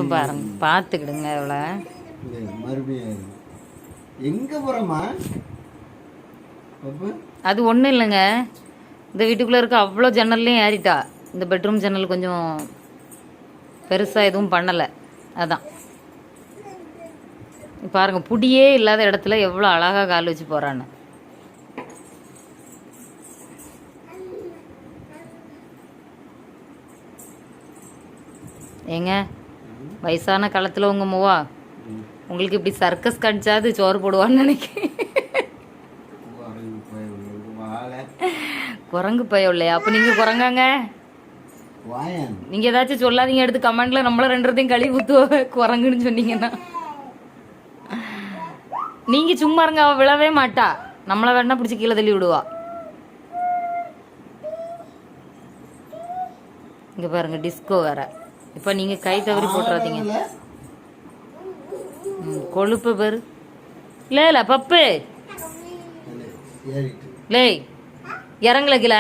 இப்போ பாருங்க பார்த்துக்கிடுங்க எவ்வளோ மறுபடியும் எங்கே போகிறோமா? அது ஒன்றும் இல்லைங்க, இந்த வீட்டுக்குள்ளே இருக்க அவ்வளோ ஜன்னல்லையும் ஏறிட்டா. இந்த பெட்ரூம் ஜன்னல் கொஞ்சம் பெருசாக எதுவும் பண்ணலை, அதான். பாருங்க புடியே இல்லாத இடத்துல எவ்வளோ அழகாக கால் வச்சு போகிறான்னு. ஏங்க வயசான காலத்தில் உங்கள் மூவா உங்களுக்கு இப்படி சர்க்கஸ் கடிச்சாது சோறு போடுவான்னு நினைக்கிறேன். குரங்கு பயம் இல்லையா? அப்போ நீங்கள் குரங்காங்க? நீங்கள் ஏதாச்சும் சொல்லாதீங்க, எடுத்து கமெண்ட்ல நம்மள ரெண்டுத்தையும் கழுவி ஊற்றுவ குரங்குன்னு சொன்னீங்கன்னா. நீங்கள் சும்மா இருங்க, அவள் விழவே மாட்டா. நம்மளை வேணா பிடிச்சி கீழே தள்ளி விடுவா. இங்கே பாருங்க டிஸ்கோ வேற. இப்போ நீங்கள் கை தவறி போட்டுறாதீங்க. கொழுப்பு பேரு இல்லை பப்பு லே இறங்கல கீழே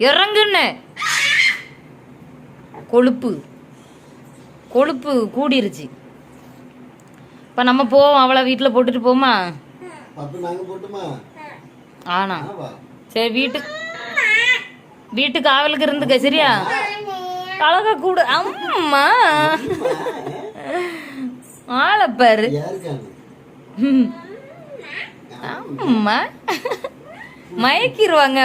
இறங்குன்னு. கொழுப்பு கொழுப்பு கூடிருச்சு. இப்போ நம்ம போவோம், அவளை வீட்டில் போட்டுட்டு போமா? ஆனா சரி, வீட்டுக்கு ஆவலுக்கு இருந்துக்க சரியா? அழகா கூட அம்மா ஆளப்பாரு. அம்மா மயக்கிடுவாங்க.